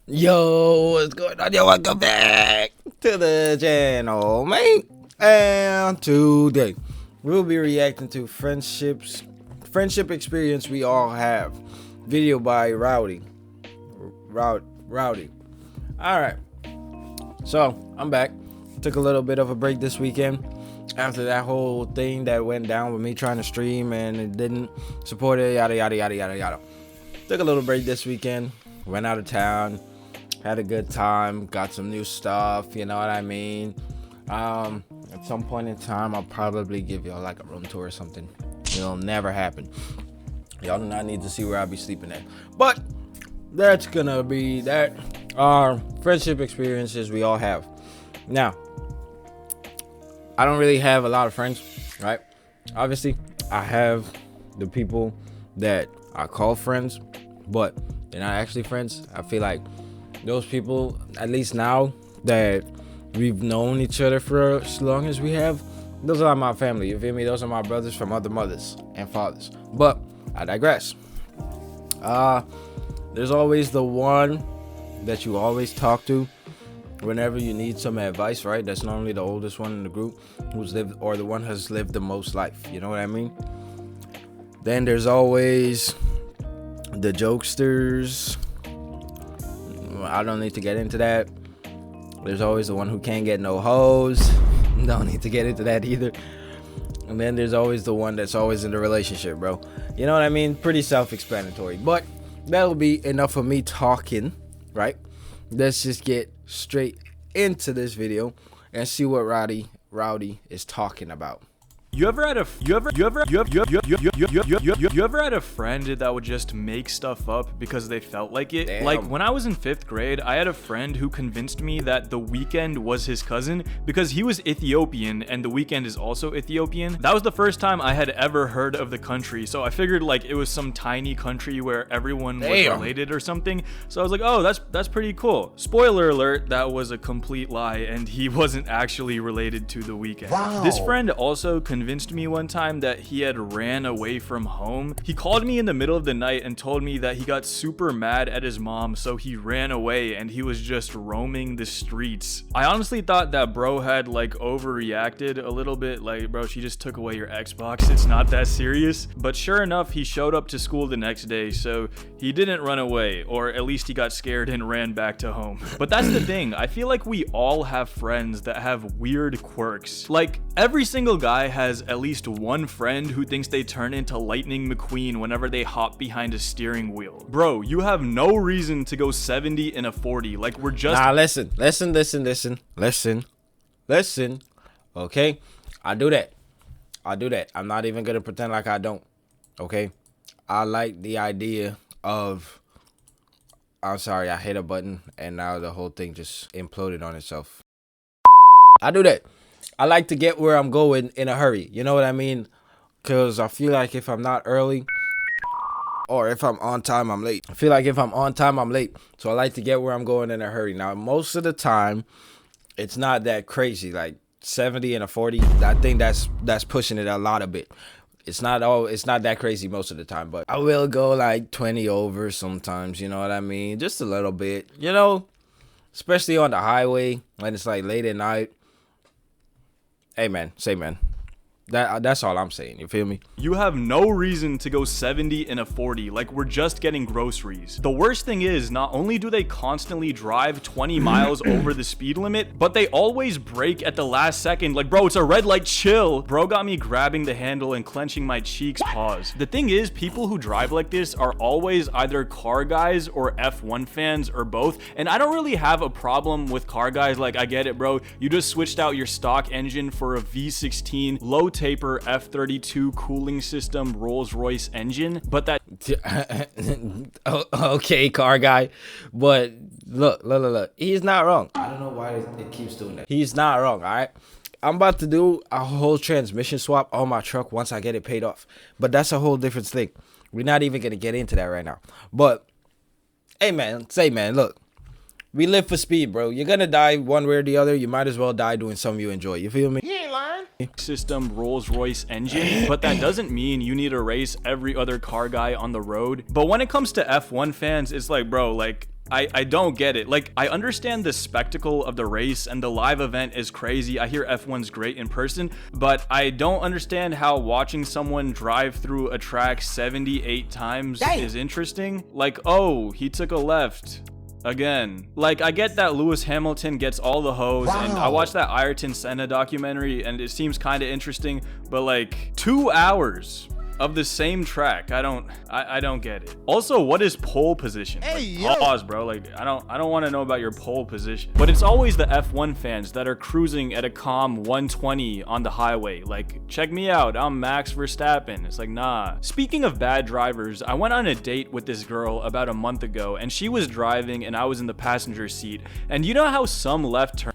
Yo, what's going on? Yo, welcome back to the channel, man. And today we'll be reacting to friendship experience we all have. Video by Rowdy. Rowdy. All right. So I'm back. Took a little bit of a break this weekend after that whole thing that went down with me trying to stream and it didn't support it. Yada yada yada yada yada. Took a little break this weekend. Went out of town. Had a good time, got some new stuff, you know what I mean? At some point in time, I'll probably give y'all like a room tour or something. It'll never happen. Y'all do not need to see where I'll be sleeping at. But that's gonna be that. Friendship experiences we all have. Now, I don't really have a lot of friends, right? Obviously, I have the people that I call friends, but they're not actually friends. I feel like those people, at least now that we've known each other for as long as we have, those are my family, you feel me? Those are my brothers from other mothers and fathers. But I digress. There's always the one that you always talk to whenever you need some advice, right? That's normally the oldest one in the group, who's lived, or the one has lived the most life, you know what I mean? Then there's always the jokesters. I don't need to get into that. There's always the one who can't get no hoes. Don't need to get into that either. And then there's always the one that's always in the relationship, bro. You know what I mean? Pretty self-explanatory. But that'll be enough of me talking, right? Let's just get straight into this video and see what Rowdy is talking about. You ever had a friend that would just make stuff up because they felt like it? Damn. Like when I was in 5th grade, I had a friend who convinced me that The Weeknd was his cousin because he was Ethiopian and The Weeknd is also Ethiopian. That was the first time I had ever heard of the country, so I figured like it was some tiny country where everyone was related or something. So I was like, oh, that's pretty cool. Spoiler alert, that was a complete lie and he wasn't actually related to The Weeknd. Wow. This friend also convinced me one time that he had ran away from home. He called me in the middle of the night and told me that he got super mad at his mom, so he ran away and he was just roaming the streets. I honestly thought that bro had like overreacted a little bit, like, bro, she just took away your Xbox, it's not that serious. But sure enough, he showed up to school the next day, so he didn't run away, or at least he got scared and ran back to home. But that's the thing, I feel like we all have friends that have weird quirks. Like every single guy has at least one friend who thinks they turn into Lightning McQueen whenever they hop behind a steering wheel. Bro, you have no reason to go 70 in a 40. Like we're just— Nah, listen. Okay, I do that. I'm not even gonna pretend like I don't. Okay, I like the idea of— I'm sorry, I hit a button and now the whole thing just imploded on itself. I do that. I like to get where I'm going in a hurry. You know what I mean? Because I feel like if I'm not early, or if I'm on time, I'm late. I feel like if I'm on time, I'm late. So I like to get where I'm going in a hurry. Now, most of the time, it's not that crazy. Like 70 and a 40, I think that's pushing it a bit. It's not that crazy most of the time, but I will go like 20 over sometimes. You know what I mean? Just a little bit. You know, especially on the highway when it's like late at night. Hey man, say man. That's all I'm saying, you feel me? You have no reason to go 70 in a 40, like we're just getting groceries. The worst thing is, not only do they constantly drive 20 miles over the speed limit, but they always brake at the last second. Like, bro, it's a red light, chill. Bro got me grabbing the handle and clenching my cheeks, pause. The thing is, people who drive like this are always either car guys or F1 fans or both, and I don't really have a problem with car guys. Like, I get it, bro. You just switched out your stock engine for a V16 low taper F32 cooling system Rolls-Royce engine, but that— okay, car guy, but look, he's not wrong. I don't know why it keeps doing that. He's not wrong. All right, I'm about to do a whole transmission swap on my truck once I get it paid off, but that's a whole different thing. We're not even gonna get into that right now. But hey man, look, we live for speed, bro. You're gonna die one way or the other. You might as well die doing something you enjoy. You feel me? You ain't lying. System Rolls-Royce engine, but that doesn't mean you need to race every other car guy on the road. But when it comes to F1 fans, it's like, bro, like, I don't get it. Like, I understand the spectacle of the race and the live event is crazy. I hear F1's great in person, but I don't understand how watching someone drive through a track 78 times is interesting. Like, oh, he took a left again. Like, I get that Lewis Hamilton gets all the hoes, and I watched that Ayrton Senna documentary, and it seems kind of interesting, but like 2 hours of the same track, I don't get it. Also, what is pole position? Like, pause, bro. Like, I don't want to know about your pole position. But it's always the F1 fans that are cruising at a calm 120 on the highway. Like, check me out, I'm Max Verstappen. It's like, nah. Speaking of bad drivers, I went on a date with this girl about a month ago, and she was driving and I was in the passenger seat. And you know how some left turn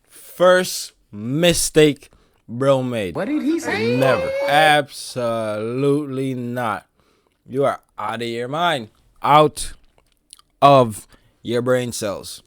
First mistake bro made. What did he say? Never. Absolutely not. You are out of your mind. Out of your brain cells.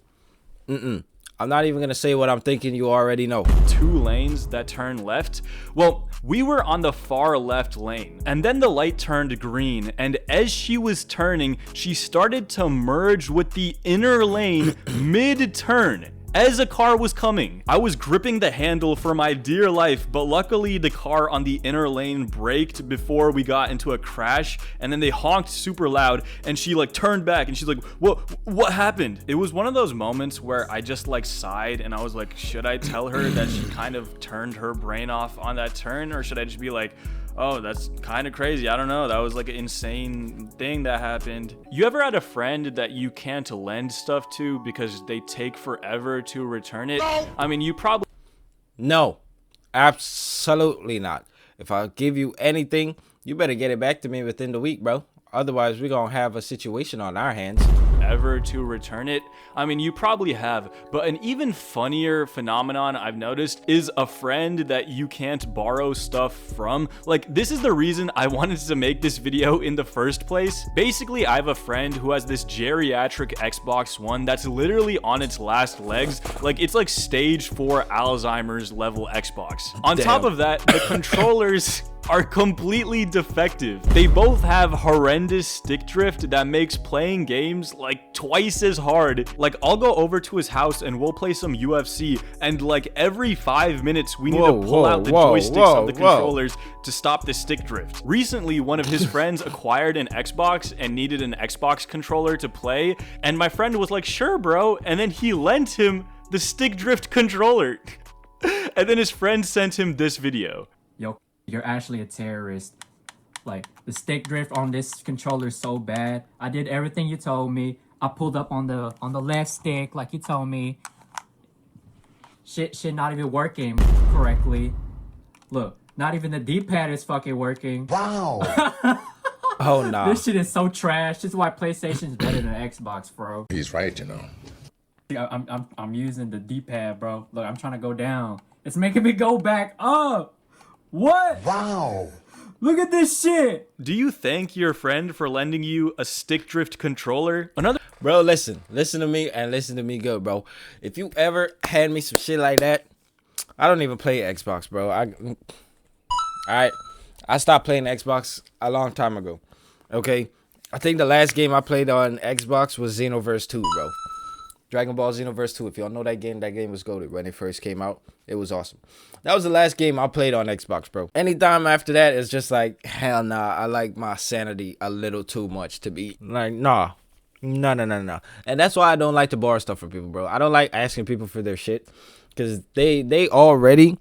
I'm not even going to say what I'm thinking. You already know. 2 lanes that turn left? Well, we were on the far left lane, and then the light turned green, and as she was turning, she started to merge with the inner lane mid-turn. As a car was coming, I was gripping the handle for my dear life, but luckily the car on the inner lane braked before we got into a crash, and then they honked super loud, and she like turned back and she's like, what happened? It was one of those moments where I just like sighed and I was like, should I tell her that she kind of turned her brain off on that turn, or should I just be like, oh, that's kind of crazy. I don't know. That was like an insane thing that happened. You ever had a friend that you can't lend stuff to because they take forever to return it? I mean, you probably... No, absolutely not. If I give you anything, you better get it back to me within the week, bro. Otherwise, we're going to have a situation on our hands. Ever to return it? I mean, you probably have, but an even funnier phenomenon I've noticed is a friend that you can't borrow stuff from. Like, this is the reason I wanted to make this video in the first place. Basically, I have a friend who has this geriatric Xbox One that's literally on its last legs. Like, it's like stage 4 Alzheimer's level Xbox. On top of that, the controllers are completely defective. They both have horrendous stick drift that makes playing games like twice as hard. Like, I'll go over to his house and we'll play some UFC, and like every 5 minutes we need to pull out the joysticks of the controllers to stop the stick drift. Recently, one of his friends acquired an Xbox and needed an Xbox controller to play, and my friend was like, sure bro, and then he lent him the stick drift controller. And then his friend sent him this video. Yo, you're actually a terrorist. Like, the stick drift on this controller is so bad. I did everything you told me. I pulled up on the left stick like you told me. Shit not even working correctly. Look, not even the D-pad is fucking working. Wow. Oh, no. This shit is so trash. This is why PlayStation's better than Xbox, bro. He's right, you know. I'm using the D-pad, bro. Look, I'm trying to go down. It's making me go back up. What? Wow. Look at this shit. Do you thank your friend for lending you a stick drift controller? Bro, listen to me and listen to me good, bro. If you ever hand me some shit like that, I don't even play Xbox, bro. I stopped playing Xbox a long time ago. Okay, I think the last game I played on Xbox was Xenoverse 2, bro. Dragon Ball Xenoverse 2. If y'all know that game was goated when it first came out. It was awesome. That was the last game I played on Xbox, bro. Anytime after that, it's just like, hell nah. I like my sanity a little too much to be like, nah. No. And that's why I don't like to borrow stuff from people, bro. I don't like asking people for their shit. Because they already,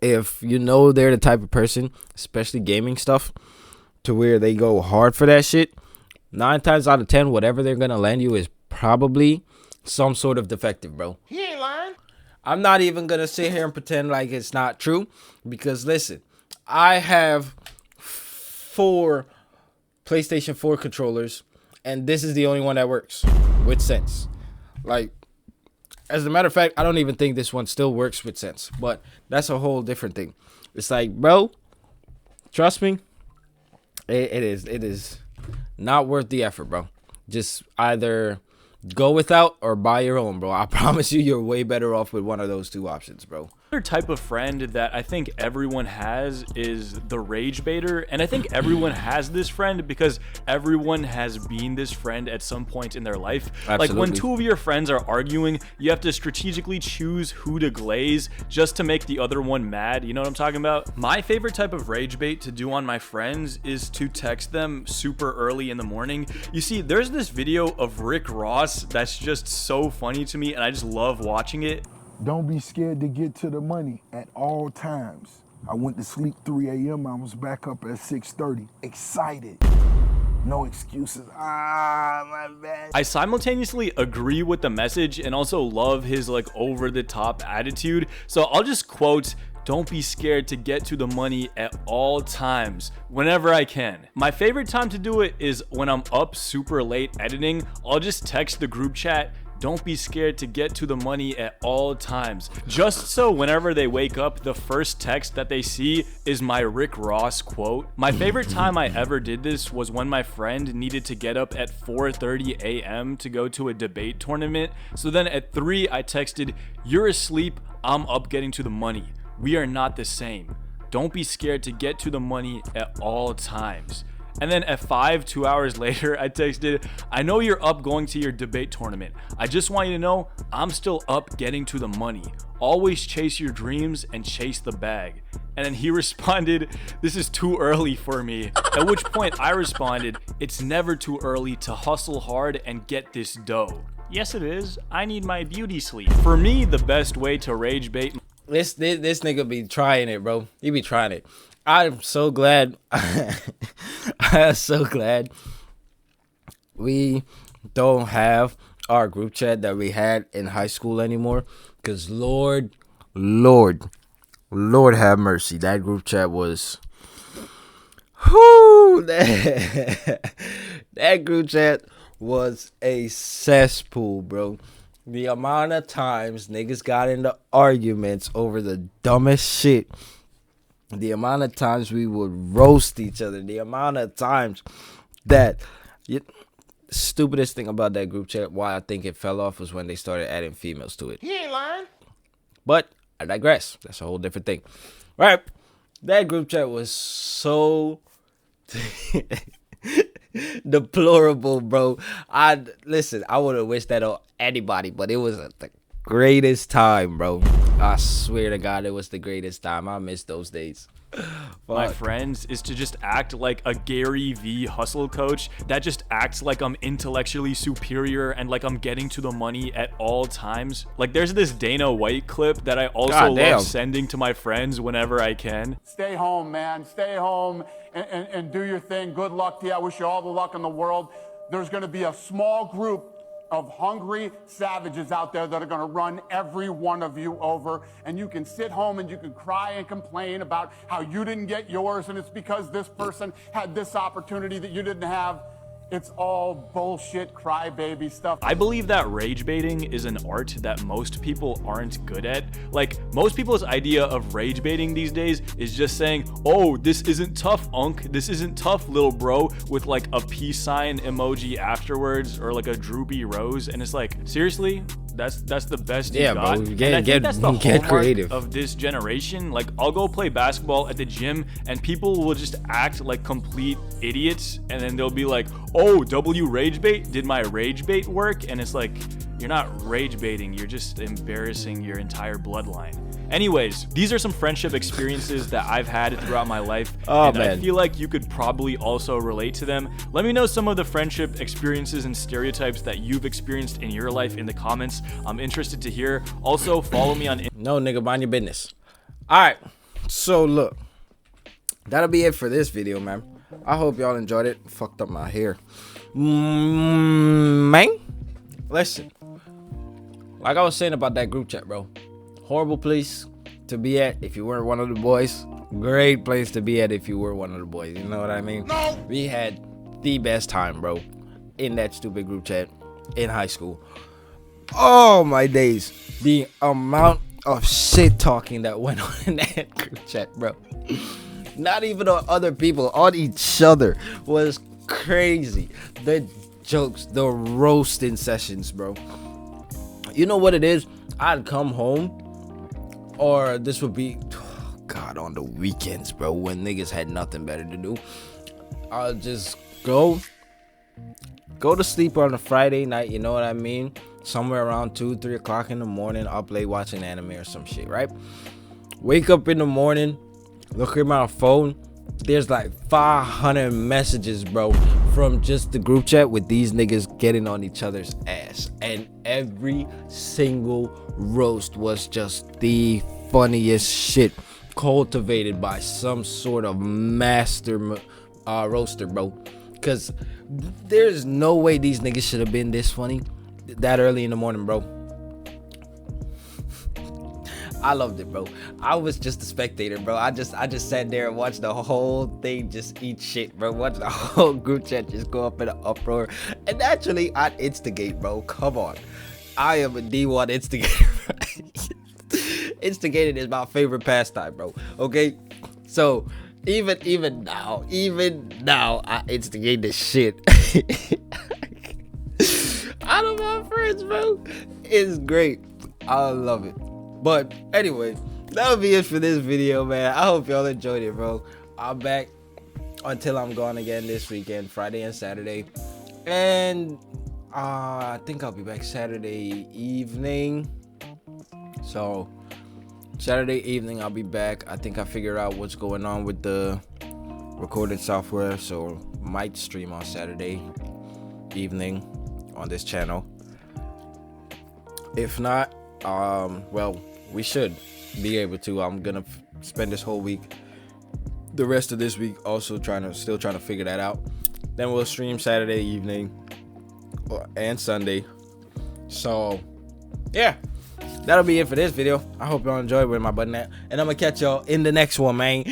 if you know they're the type of person, especially gaming stuff, to where they go hard for that shit, 9 times out of 10, whatever they're going to lend you is probably some sort of defective, bro. He ain't lying. I'm not even going to sit here and pretend like it's not true. Because, listen, I have 4 PlayStation 4 controllers, and this is the only one that works with sense. Like, as a matter of fact, I don't even think this one still works with sense. But that's a whole different thing. It's like, bro, trust me, it is not worth the effort, bro. Just either go without or buy your own, bro. I promise you're way better off with one of those 2 options, bro. type of friend that I think everyone has is the rage baiter, and I think everyone has this friend because everyone has been this friend at some point in their life. Absolutely. Like when two of your friends are arguing, you have to strategically choose who to glaze just to make the other one mad. You know what I'm talking about? My favorite type of rage bait to do on my friends is to text them super early in the morning. You see, there's this video of Rick Ross that's just so funny to me, and I just love watching it. Don't be scared to get to the money at all times. I went to sleep 3 a.m. I was back up at 6:30. Excited. No excuses. My bad. I simultaneously agree with the message and also love his like over the top attitude. So I'll just quote, "Don't be scared to get to the money at all times, whenever I can." My favorite time to do it is when I'm up super late editing. I'll just text the group chat, "Don't be scared to get to the money at all times." Just so whenever they wake up, the first text that they see is my Rick Ross quote. My favorite time I ever did this was when my friend needed to get up at 4:30 a.m. to go to a debate tournament. So then at 3, I texted, "You're asleep, I'm up getting to the money. We are not the same. Don't be scared to get to the money at all times." And then at 5, 2 hours later, I texted, "I know you're up going to your debate tournament. I just want you to know I'm still up getting to the money. Always chase your dreams and chase the bag." And then he responded, "This is too early for me." At which point I responded, "It's never too early to hustle hard and get this dough." Yes, it is. I need my beauty sleep. For me, the best way to rage bait. This nigga be trying it, bro. He be trying it. I'm so glad. I'm so glad we don't have our group chat that we had in high school anymore. Cause Lord have mercy. That group chat was, whoo, that group chat was a cesspool, bro. The amount of times niggas got into arguments over the dumbest shit. The amount of times we would roast each other. The amount of times that... Stupidest thing about that group chat, why I think it fell off, was when they started adding females to it. He ain't lying. But I digress. That's a whole different thing. Right? That group chat was so... deplorable, bro. I would have wished that on anybody, but it was the greatest time, bro. I swear to God, it was the greatest time. I miss those days. My friends is to just act like a Gary V hustle coach that just acts like I'm intellectually superior and like I'm getting to the money at all times. Like there's this Dana White clip that I also love sending to my friends whenever I can. Stay home, man. Stay home and do your thing. Good luck to you. I wish you all the luck in the world. There's going to be a small group of hungry savages out there that are going to run every one of you over, and you can sit home and you can cry and complain about how you didn't get yours and it's because this person had this opportunity that you didn't have. It's all bullshit crybaby stuff. I believe that rage baiting is an art that most people aren't good at. Like, most people's idea of rage baiting these days is just saying, "Oh, this isn't tough, unk. This isn't tough, little bro," with like a peace sign emoji afterwards or like a droopy rose. And it's like, seriously? That's the best you got. Bro, and I think that's the get hallmark creative of this generation. Like, I'll go play basketball at the gym and people will just act like complete idiots, and then they'll be like, "Oh, W rage bait? Did my rage bait work?" And it's like, you're not rage baiting, you're just embarrassing your entire bloodline. Anyways, these are some friendship experiences that I've had throughout my life, and I feel like you could probably also relate to them. Let me know some of the friendship experiences and stereotypes that you've experienced in your life in the comments. I'm interested to hear. Also, follow me on... No, nigga, mind your business. Alright, so look. That'll be it for this video, man. I hope y'all enjoyed it. Fucked up my hair. Man, listen. Like I was saying about that group chat, bro. Horrible place to be at if you weren't one of the boys. Great place to be at if you were one of the boys. You know what I mean? No. We had the best time, bro, in that stupid group chat in high school. Oh, my days. The amount of shit talking that went on in that group chat, bro. Not even on other people, on each other, was crazy. The jokes, the roasting sessions, bro. You know what it is? I'd come home or this would be, oh God, on the weekends, bro, when niggas had nothing better to do. I'll just go to sleep on a Friday night, you know what I mean? Somewhere around 2-3 o'clock in the morning, up late watching anime or some shit, right? Wake up in the morning, look at my phone. There's like 500 messages, bro, from just the group chat with these niggas getting on each other's ass. And every single roast was just the funniest shit, cultivated by some sort of master roaster, bro. Because there's no way these niggas should have been this funny that early in the morning, bro. I loved it, bro. I was just a spectator, bro. I just sat there and watched the whole thing just eat shit, bro. Watch the whole group chat just go up in an uproar. And naturally, I'd instigate, bro. Come on. I am a D1 instigator. Instigating is my favorite pastime, bro. Okay? So, even now, I instigate this shit. Out of my friends, bro. It's great. I love it. But anyway, that'll be it for this video, man. I hope y'all enjoyed it, bro. I'm back until I'm gone again this weekend, Friday and Saturday. And I think I'll be back Saturday evening. So Saturday evening I'll be back. I think I figured out what's going on with the recorded software, so might stream on Saturday evening on this channel. If not, well, we should be able to. I'm gonna spend this whole week, the rest of this week, also still trying to figure that out. Then we'll stream Saturday evening and Sunday. So yeah, that'll be it for this video. I hope y'all enjoyed with my button at, and I'm gonna catch y'all in the next one, man.